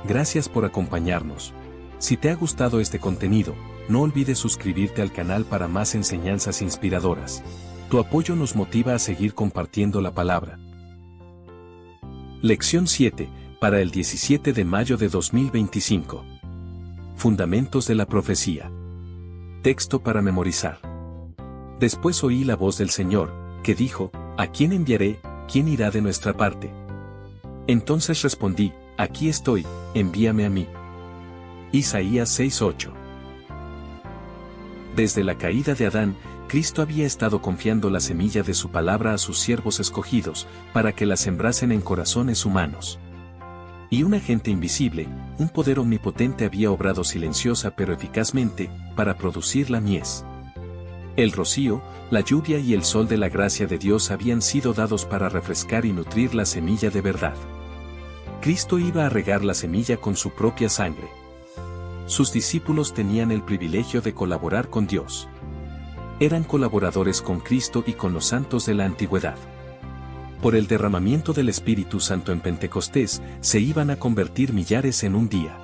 Gracias por acompañarnos. Si te ha gustado este contenido, no olvides suscribirte al canal para más enseñanzas inspiradoras. Tu apoyo nos motiva a seguir compartiendo la palabra. Lección 7, para el 17 de mayo de 2025. Fundamentos de la profecía. Texto para memorizar. Después oí la voz del Señor, que dijo, ¿a quién enviaré? ¿Quién irá de nuestra parte? Entonces respondí, aquí estoy, envíame a mí. Isaías 6:8. Desde la caída de Adán, Cristo había estado confiando la semilla de su palabra a sus siervos escogidos, para que la sembrasen en corazones humanos. Y un agente invisible, un poder omnipotente había obrado silenciosa pero eficazmente, para producir la mies. El rocío, la lluvia y el sol de la gracia de Dios habían sido dados para refrescar y nutrir la semilla de verdad. Cristo iba a regar la semilla con su propia sangre. Sus discípulos tenían el privilegio de colaborar con Dios. Eran colaboradores con Cristo y con los santos de la antigüedad. Por el derramamiento del Espíritu Santo en Pentecostés, se iban a convertir millares en un día.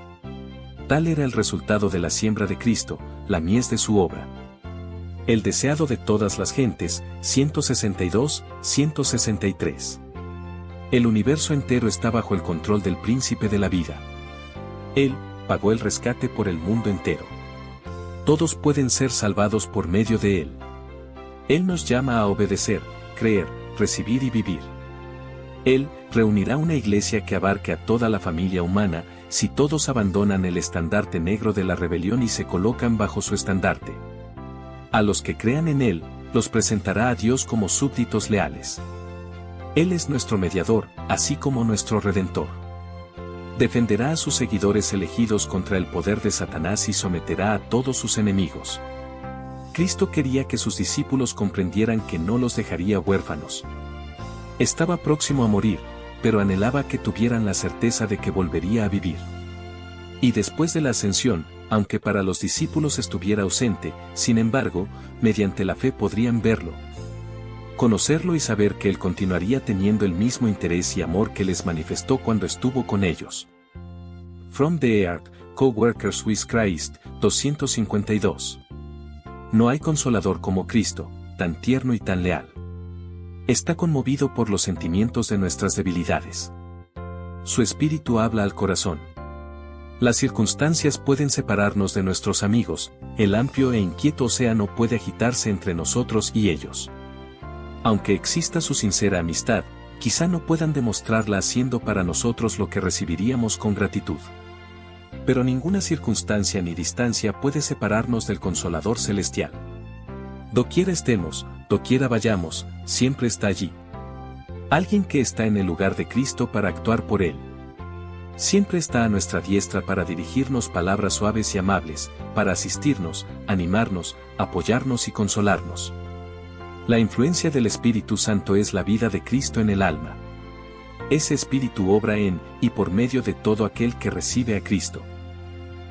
Tal era el resultado de la siembra de Cristo, la mies de su obra. El deseado de todas las gentes, 162, 163. El universo entero está bajo el control del príncipe de la vida. Él pagó el rescate por el mundo entero. Todos pueden ser salvados por medio de Él. Él nos llama a obedecer, creer, recibir y vivir. Él reunirá una iglesia que abarque a toda la familia humana, si todos abandonan el estandarte negro de la rebelión y se colocan bajo su estandarte. A los que crean en Él, los presentará a Dios como súbditos leales. Él es nuestro mediador, así como nuestro redentor. Defenderá a sus seguidores elegidos contra el poder de Satanás y someterá a todos sus enemigos. Cristo quería que sus discípulos comprendieran que no los dejaría huérfanos. Estaba próximo a morir, pero anhelaba que tuvieran la certeza de que volvería a vivir. Y después de la ascensión, aunque para los discípulos estuviera ausente, sin embargo, mediante la fe podrían verlo, conocerlo y saber que Él continuaría teniendo el mismo interés y amor que les manifestó cuando estuvo con ellos. From the Earth, Co-workers with Christ, 252. No hay consolador como Cristo, tan tierno y tan leal. Está conmovido por los sentimientos de nuestras debilidades. Su espíritu habla al corazón. Las circunstancias pueden separarnos de nuestros amigos, el amplio e inquieto océano puede agitarse entre nosotros y ellos. Aunque exista su sincera amistad, quizá no puedan demostrarla haciendo para nosotros lo que recibiríamos con gratitud. Pero ninguna circunstancia ni distancia puede separarnos del Consolador Celestial. Doquiera estemos, doquiera vayamos, siempre está allí. Alguien que está en el lugar de Cristo para actuar por Él. Siempre está a nuestra diestra para dirigirnos palabras suaves y amables, para asistirnos, animarnos, apoyarnos y consolarnos. La influencia del Espíritu Santo es la vida de Cristo en el alma. Ese Espíritu obra en y por medio de todo aquel que recibe a Cristo.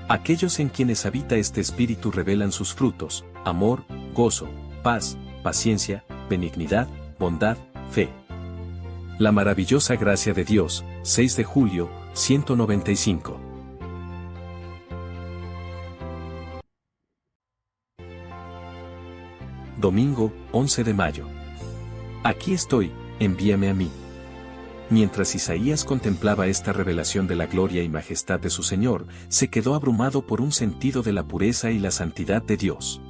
Aquellos en quienes habita este Espíritu revelan sus frutos: amor, gozo, paz, paciencia, benignidad, bondad, fe. La maravillosa gracia de Dios, 6 de julio, 195. Domingo, 11 de mayo. Aquí estoy, envíame a mí. Mientras Isaías contemplaba esta revelación de la gloria y majestad de su Señor, se quedó abrumado por un sentido de la pureza y la santidad de Dios.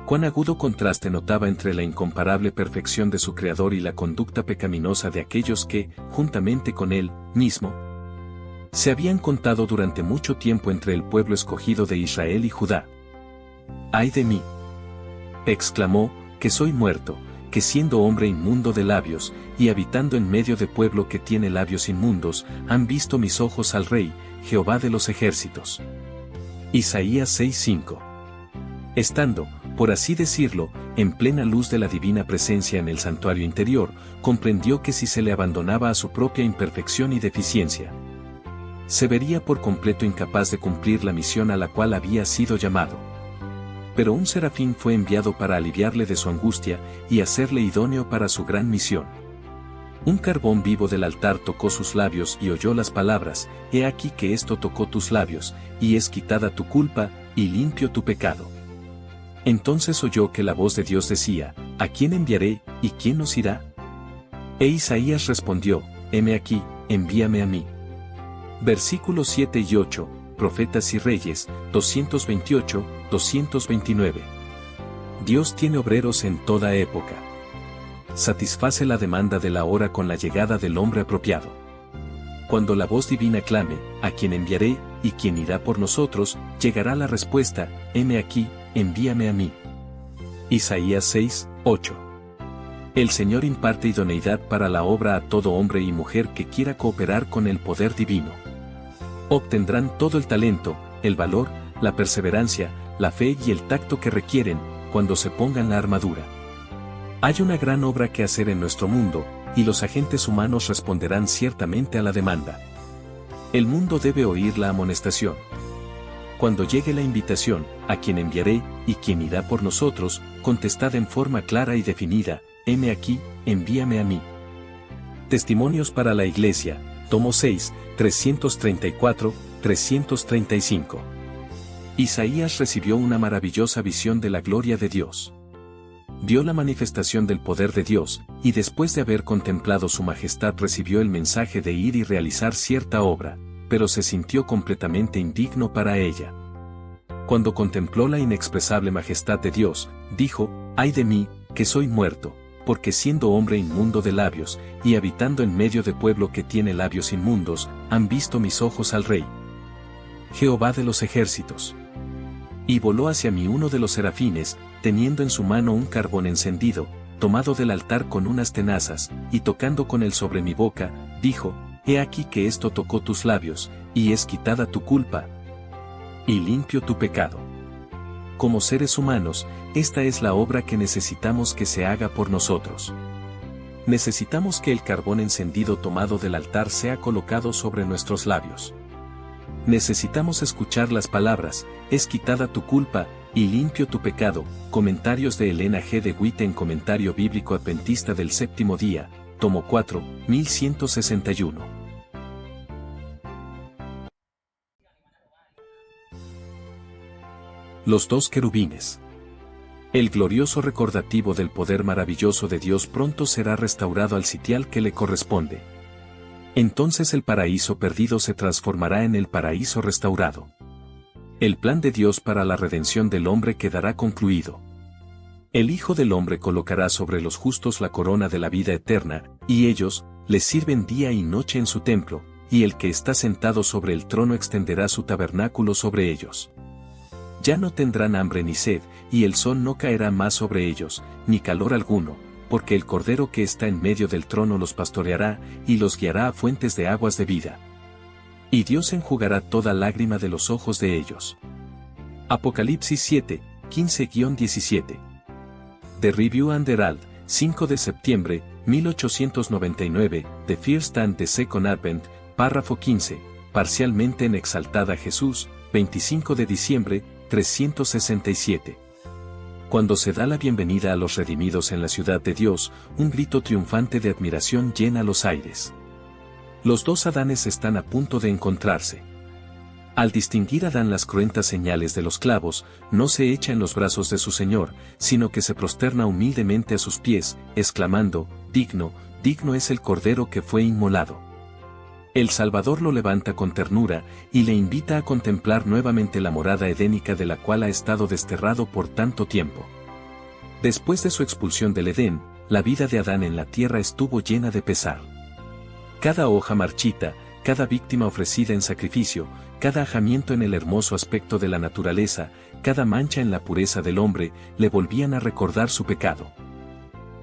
Cuán agudo contraste notaba entre la incomparable perfección de su Creador y la conducta pecaminosa de aquellos que, juntamente con Él mismo, se habían contado durante mucho tiempo entre el pueblo escogido de Israel y Judá. ¡Ay de mí!, exclamó, que soy muerto, que siendo hombre inmundo de labios, y habitando en medio de pueblo que tiene labios inmundos, han visto mis ojos al Rey, Jehová de los ejércitos. Isaías 6:5. Estando, por así decirlo, en plena luz de la divina presencia en el santuario interior, comprendió que si se le abandonaba a su propia imperfección y deficiencia, se vería por completo incapaz de cumplir la misión a la cual había sido llamado. Pero un serafín fue enviado para aliviarle de su angustia y hacerle idóneo para su gran misión. Un carbón vivo del altar tocó sus labios y oyó las palabras, he aquí que esto tocó tus labios, y es quitada tu culpa, y limpio tu pecado. Entonces oyó que la voz de Dios decía, ¿a quién enviaré, y quién nos irá? E Isaías respondió, heme aquí, envíame a mí. Versículos 7 y 8, Profetas y Reyes, 228-229. Dios tiene obreros en toda época. Satisface la demanda de la hora con la llegada del hombre apropiado. Cuando la voz divina clame, ¿a quién enviaré, y quién irá por nosotros?, llegará la respuesta, heme aquí, envíame a mí. Isaías 6, 8. El Señor imparte idoneidad para la obra a todo hombre y mujer que quiera cooperar con el poder divino. Obtendrán todo el talento, el valor, la perseverancia, la fe y el tacto que requieren, cuando se pongan la armadura. Hay una gran obra que hacer en nuestro mundo, y los agentes humanos responderán ciertamente a la demanda. El mundo debe oír la amonestación. Cuando llegue la invitación, ¿a quién enviaré, y quién irá por nosotros?, contestad en forma clara y definida, heme aquí, envíame a mí. Testimonios para la Iglesia, tomo 6, 334-335. Isaías recibió una maravillosa visión de la gloria de Dios. Vio la manifestación del poder de Dios, y después de haber contemplado su majestad recibió el mensaje de ir y realizar cierta obra, pero se sintió completamente indigno para ella. Cuando contempló la inexpresable majestad de Dios, dijo, «Ay de mí, que soy muerto, porque siendo hombre inmundo de labios, y habitando en medio de pueblo que tiene labios inmundos, han visto mis ojos al Rey, Jehová de los ejércitos». Y voló hacia mí uno de los serafines, teniendo en su mano un carbón encendido, tomado del altar con unas tenazas, y tocando con él sobre mi boca, dijo, «He aquí que esto tocó tus labios, y es quitada tu culpa, y limpio tu pecado». Como seres humanos, esta es la obra que necesitamos que se haga por nosotros. Necesitamos que el carbón encendido tomado del altar sea colocado sobre nuestros labios. Necesitamos escuchar las palabras, es quitada tu culpa, y limpio tu pecado. Comentarios de Elena G. de Witt en Comentario Bíblico Adventista del Séptimo Día, tomo 4, 1161. Los dos querubines. El glorioso recordativo del poder maravilloso de Dios pronto será restaurado al sitial que le corresponde. Entonces el paraíso perdido se transformará en el paraíso restaurado. El plan de Dios para la redención del hombre quedará concluido. El Hijo del Hombre colocará sobre los justos la corona de la vida eterna, y ellos, les sirven día y noche en su templo, y el que está sentado sobre el trono extenderá su tabernáculo sobre ellos. Ya no tendrán hambre ni sed, y el sol no caerá más sobre ellos, ni calor alguno, porque el Cordero que está en medio del trono los pastoreará, y los guiará a fuentes de aguas de vida. Y Dios enjugará toda lágrima de los ojos de ellos. Apocalipsis 7, 15-17. The Review and Herald, 5 de septiembre, 1899, The First and the Second Advent, párrafo 15, parcialmente en Exaltada Jesús, 25 de diciembre, 367. Cuando se da la bienvenida a los redimidos en la ciudad de Dios, un grito triunfante de admiración llena los aires. Los dos Adanes están a punto de encontrarse. Al distinguir Adán las cruentas señales de los clavos, no se echa en los brazos de su Señor, sino que se prosterna humildemente a sus pies, exclamando, «Digno, digno es el Cordero que fue inmolado». El Salvador lo levanta con ternura, y le invita a contemplar nuevamente la morada edénica de la cual ha estado desterrado por tanto tiempo. Después de su expulsión del Edén, la vida de Adán en la tierra estuvo llena de pesar. Cada hoja marchita, cada víctima ofrecida en sacrificio, cada ajamiento en el hermoso aspecto de la naturaleza, cada mancha en la pureza del hombre, le volvían a recordar su pecado.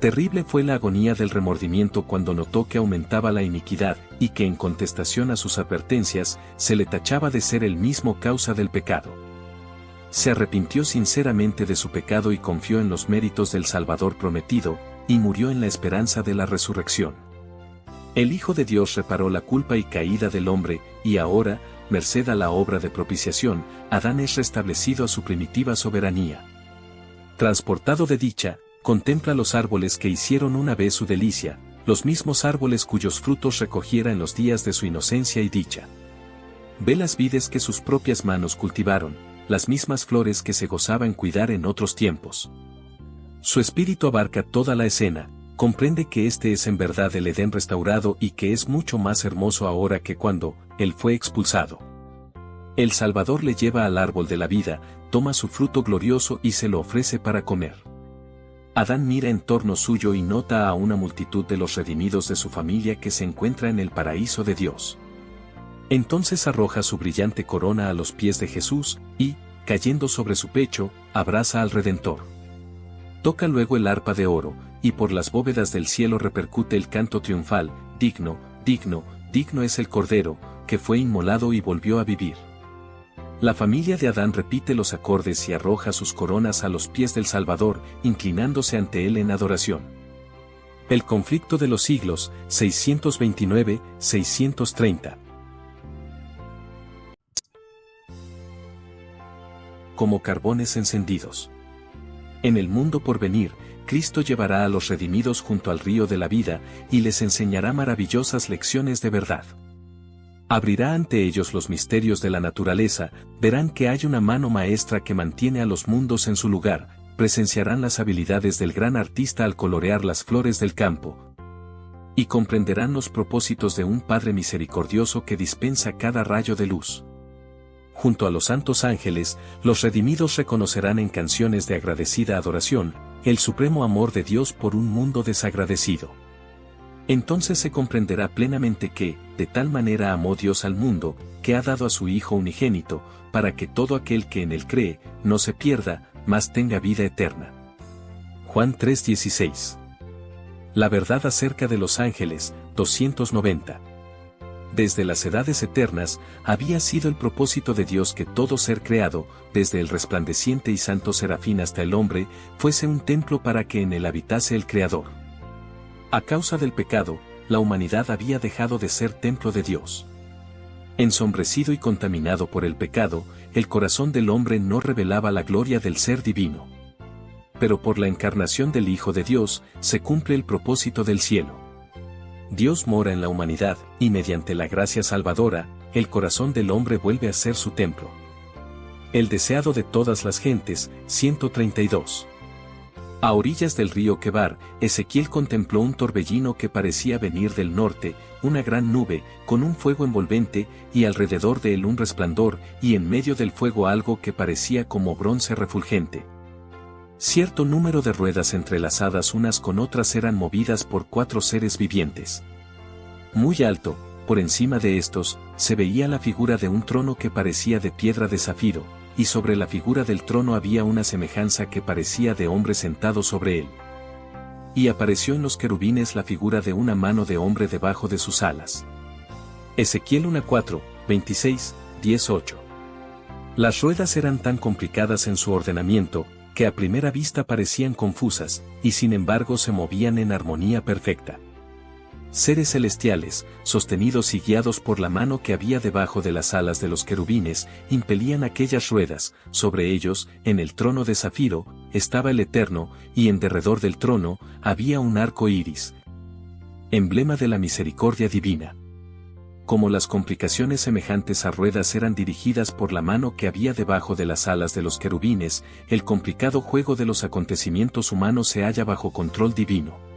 Terrible fue la agonía del remordimiento cuando notó que aumentaba la iniquidad, y que en contestación a sus advertencias, se le tachaba de ser el mismo causa del pecado. Se arrepintió sinceramente de su pecado y confió en los méritos del Salvador prometido, y murió en la esperanza de la resurrección. El Hijo de Dios reparó la culpa y caída del hombre, y ahora, merced a la obra de propiciación, Adán es restablecido a su primitiva soberanía. Transportado de dicha, contempla los árboles que hicieron una vez su delicia, los mismos árboles cuyos frutos recogiera en los días de su inocencia y dicha. Ve las vides que sus propias manos cultivaron, las mismas flores que se gozaba en cuidar en otros tiempos. Su espíritu abarca toda la escena, comprende que este es en verdad el Edén restaurado y que es mucho más hermoso ahora que cuando él fue expulsado. El Salvador le lleva al árbol de la vida, toma su fruto glorioso y se lo ofrece para comer. Adán mira en torno suyo y nota a una multitud de los redimidos de su familia que se encuentra en el paraíso de Dios. Entonces arroja su brillante corona a los pies de Jesús y, cayendo sobre su pecho, abraza al Redentor. Toca luego el arpa de oro, y por las bóvedas del cielo repercute el canto triunfal: digno, digno, digno es el Cordero, que fue inmolado y volvió a vivir. La familia de Adán repite los acordes y arroja sus coronas a los pies del Salvador, inclinándose ante él en adoración. El conflicto de los siglos, 629-630. Como carbones encendidos. En el mundo por venir, Cristo llevará a los redimidos junto al río de la vida, y les enseñará maravillosas lecciones de verdad. Abrirá ante ellos los misterios de la naturaleza, verán que hay una mano maestra que mantiene a los mundos en su lugar, presenciarán las habilidades del gran artista al colorear las flores del campo, y comprenderán los propósitos de un Padre misericordioso que dispensa cada rayo de luz. Junto a los santos ángeles, los redimidos reconocerán en canciones de agradecida adoración, el supremo amor de Dios por un mundo desagradecido. Entonces se comprenderá plenamente que, de tal manera amó Dios al mundo, que ha dado a su Hijo unigénito, para que todo aquel que en él cree, no se pierda, mas tenga vida eterna. Juan 3:16. La verdad acerca de los ángeles, 290. Desde las edades eternas, había sido el propósito de Dios que todo ser creado, desde el resplandeciente y santo serafín hasta el hombre, fuese un templo para que en él habitase el Creador. A causa del pecado, la humanidad había dejado de ser templo de Dios. Ensombrecido y contaminado por el pecado, el corazón del hombre no revelaba la gloria del ser divino. Pero por la encarnación del Hijo de Dios, se cumple el propósito del cielo. Dios mora en la humanidad, y mediante la gracia salvadora, el corazón del hombre vuelve a ser su templo. El deseado de todas las gentes, 132. A orillas del río Quebar, Ezequiel contempló un torbellino que parecía venir del norte, una gran nube, con un fuego envolvente, y alrededor de él un resplandor, y en medio del fuego algo que parecía como bronce refulgente. Cierto número de ruedas entrelazadas unas con otras eran movidas por 4 seres vivientes. Muy alto, por encima de estos, se veía la figura de un trono que parecía de piedra de zafiro, y sobre la figura del trono había una semejanza que parecía de hombre sentado sobre él. Y apareció en los querubines la figura de una mano de hombre debajo de sus alas. Ezequiel 1:4, 26, 18. Las ruedas eran tan complicadas en su ordenamiento, que a primera vista parecían confusas, y sin embargo se movían en armonía perfecta. Seres celestiales, sostenidos y guiados por la mano que había debajo de las alas de los querubines, impelían aquellas ruedas. Sobre ellos, en el trono de zafiro, estaba el Eterno, y en derredor del trono, había un arco iris, emblema de la misericordia divina. Como las complicaciones semejantes a ruedas eran dirigidas por la mano que había debajo de las alas de los querubines, el complicado juego de los acontecimientos humanos se halla bajo control divino.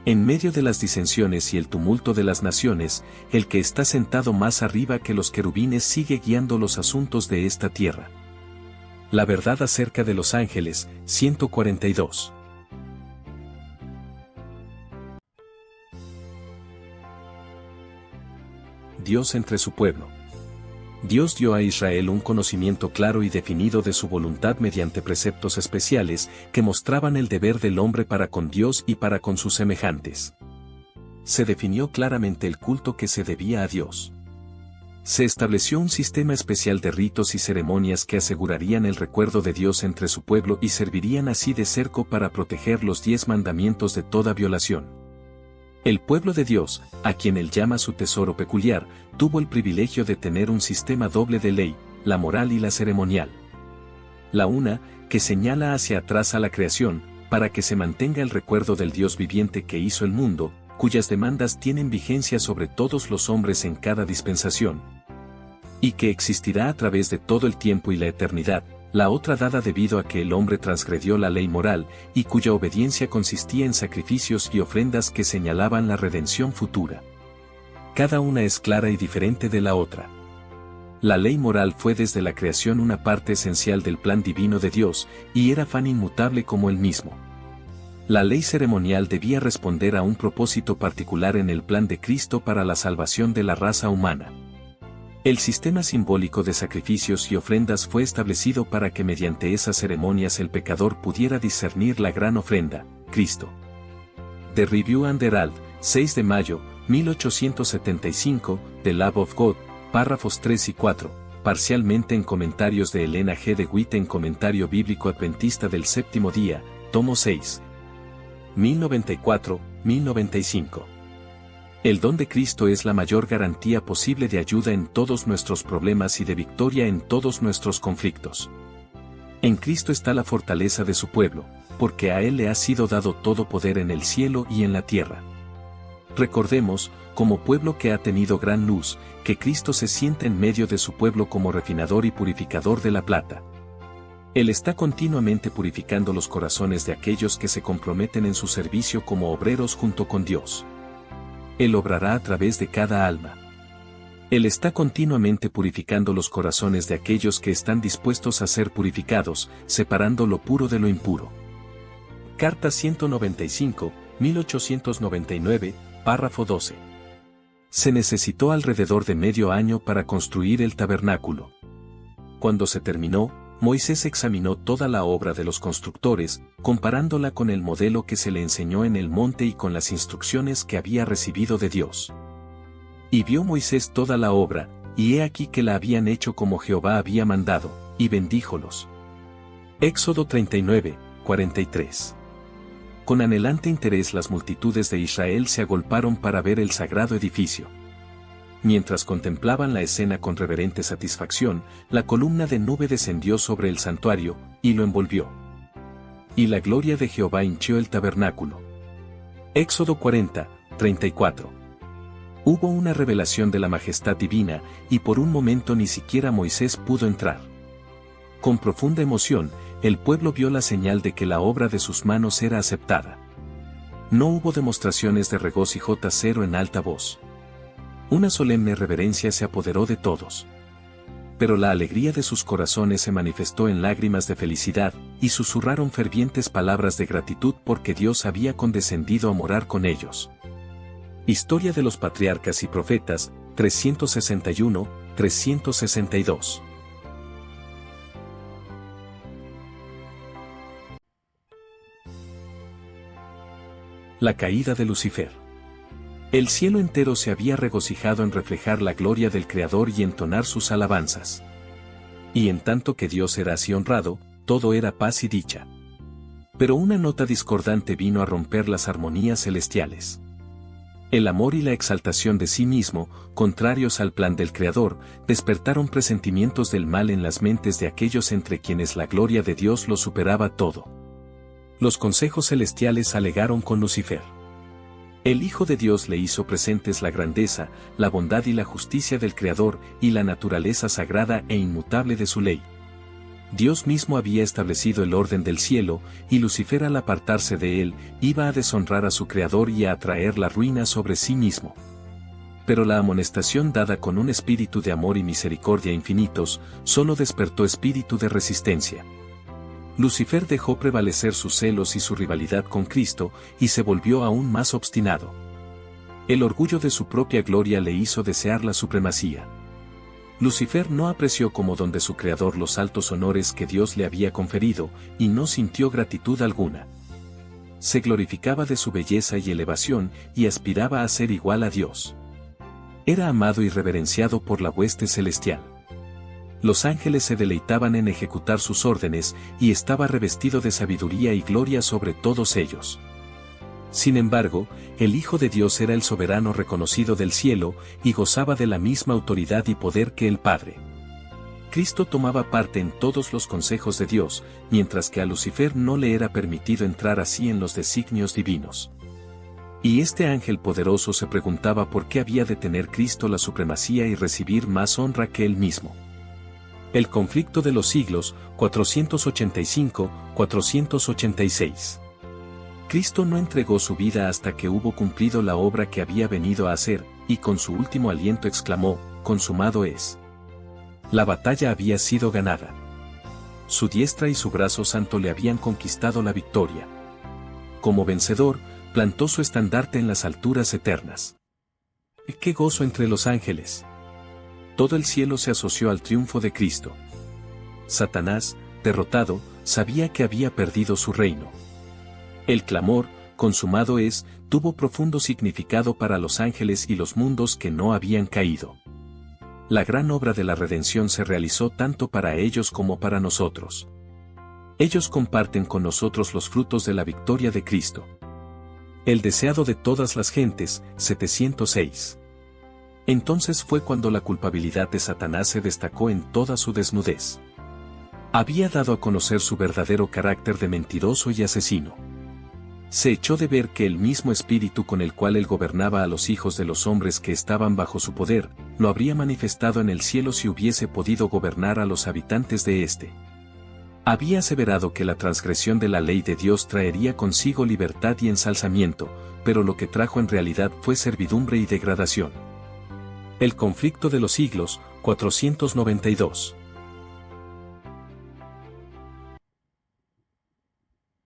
En medio de las disensiones y el tumulto de las naciones, el que está sentado más arriba que los querubines sigue guiando los asuntos de esta tierra. La verdad acerca de los ángeles, 142. Dios entre su pueblo. Dios dio a Israel un conocimiento claro y definido de su voluntad mediante preceptos especiales que mostraban el deber del hombre para con Dios y para con sus semejantes. Se definió claramente el culto que se debía a Dios. Se estableció un sistema especial de ritos y ceremonias que asegurarían el recuerdo de Dios entre su pueblo y servirían así de cerco para proteger los 10 mandamientos de toda violación. El pueblo de Dios, a quien él llama su tesoro peculiar, tuvo el privilegio de tener un sistema doble de ley, la moral y la ceremonial. La una, que señala hacia atrás a la creación, para que se mantenga el recuerdo del Dios viviente que hizo el mundo, cuyas demandas tienen vigencia sobre todos los hombres en cada dispensación, y que existirá a través de todo el tiempo y la eternidad, la otra dada debido a que el hombre transgredió la ley moral, y cuya obediencia consistía en sacrificios y ofrendas que señalaban la redención futura. Cada una es clara y diferente de la otra. La ley moral fue desde la creación una parte esencial del plan divino de Dios, y era tan inmutable como él mismo. La ley ceremonial debía responder a un propósito particular en el plan de Cristo para la salvación de la raza humana. El sistema simbólico de sacrificios y ofrendas fue establecido para que mediante esas ceremonias el pecador pudiera discernir la gran ofrenda, Cristo. The Review and Herald, 6 de mayo, 1875, The Love of God, párrafos 3 y 4, parcialmente en comentarios de Elena G. de Witt en Comentario Bíblico Adventista del Séptimo Día, tomo 6. 1094-1095. El don de Cristo es la mayor garantía posible de ayuda en todos nuestros problemas y de victoria en todos nuestros conflictos. En Cristo está la fortaleza de su pueblo, porque a Él le ha sido dado todo poder en el cielo y en la tierra. Recordemos, como pueblo que ha tenido gran luz, que Cristo se sienta en medio de su pueblo como refinador y purificador de la plata. Él está continuamente purificando los corazones de aquellos que se comprometen en su servicio como obreros junto con Dios. Él obrará a través de cada alma. Él está continuamente purificando los corazones de aquellos que están dispuestos a ser purificados, separando lo puro de lo impuro. Carta 195, 1899, párrafo 12. Se necesitó alrededor de medio año para construir el tabernáculo. Cuando se terminó, Moisés examinó toda la obra de los constructores, comparándola con el modelo que se le enseñó en el monte y con las instrucciones que había recibido de Dios. Y vio Moisés toda la obra, y he aquí que la habían hecho como Jehová había mandado, y bendíjolos. Éxodo 39, 43. Con anhelante interés las multitudes de Israel se agolparon para ver el sagrado edificio. Mientras contemplaban la escena con reverente satisfacción, la columna de nube descendió sobre el santuario, y lo envolvió. Y la gloria de Jehová hinchió el tabernáculo. Éxodo 40, 34. Hubo una revelación de la majestad divina, y por un momento ni siquiera Moisés pudo entrar. Con profunda emoción, el pueblo vio la señal de que la obra de sus manos era aceptada. No hubo demostraciones de regocijo cero en alta voz. Una solemne reverencia se apoderó de todos. Pero la alegría de sus corazones se manifestó en lágrimas de felicidad, y susurraron fervientes palabras de gratitud porque Dios había condescendido a morar con ellos. Historia de los Patriarcas y Profetas, 361-362. La caída de Lucifer. El cielo entero se había regocijado en reflejar la gloria del Creador y entonar sus alabanzas. Y en tanto que Dios era así honrado, todo era paz y dicha. Pero una nota discordante vino a romper las armonías celestiales. El amor y la exaltación de sí mismo, contrarios al plan del Creador, despertaron presentimientos del mal en las mentes de aquellos entre quienes la gloria de Dios lo superaba todo. Los consejos celestiales alegaron con Lucifer. El Hijo de Dios le hizo presentes la grandeza, la bondad y la justicia del Creador y la naturaleza sagrada e inmutable de su ley. Dios mismo había establecido el orden del cielo, y Lucifer al apartarse de él, iba a deshonrar a su Creador y a atraer la ruina sobre sí mismo. Pero la amonestación dada con un espíritu de amor y misericordia infinitos, solo despertó espíritu de resistencia. Lucifer dejó prevalecer sus celos y su rivalidad con Cristo, y se volvió aún más obstinado. El orgullo de su propia gloria le hizo desear la supremacía. Lucifer no apreció como don de su Creador los altos honores que Dios le había conferido, y no sintió gratitud alguna. Se glorificaba de su belleza y elevación, y aspiraba a ser igual a Dios. Era amado y reverenciado por la hueste celestial. Los ángeles se deleitaban en ejecutar sus órdenes, y estaba revestido de sabiduría y gloria sobre todos ellos. Sin embargo, el Hijo de Dios era el soberano reconocido del cielo, y gozaba de la misma autoridad y poder que el Padre. Cristo tomaba parte en todos los consejos de Dios, mientras que a Lucifer no le era permitido entrar así en los designios divinos. Y este ángel poderoso se preguntaba por qué había de tener Cristo la supremacía y recibir más honra que él mismo. El conflicto de los siglos, 485-486. Cristo no entregó su vida hasta que hubo cumplido la obra que había venido a hacer, y con su último aliento exclamó, consumado es. La batalla había sido ganada. Su diestra y su brazo santo le habían conquistado la victoria. Como vencedor, plantó su estandarte en las alturas eternas. ¡Qué gozo entre los ángeles! Todo el cielo se asoció al triunfo de Cristo. Satanás, derrotado, sabía que había perdido su reino. El clamor, consumado es, tuvo profundo significado para los ángeles y los mundos que no habían caído. La gran obra de la redención se realizó tanto para ellos como para nosotros. Ellos comparten con nosotros los frutos de la victoria de Cristo. El deseado de todas las gentes, 706. Entonces fue cuando la culpabilidad de Satanás se destacó en toda su desnudez. Había dado a conocer su verdadero carácter de mentiroso y asesino. Se echó de ver que el mismo espíritu con el cual él gobernaba a los hijos de los hombres que estaban bajo su poder, lo habría manifestado en el cielo si hubiese podido gobernar a los habitantes de éste. Había aseverado que la transgresión de la ley de Dios traería consigo libertad y ensalzamiento, pero lo que trajo en realidad fue servidumbre y degradación. El conflicto de los siglos, 492.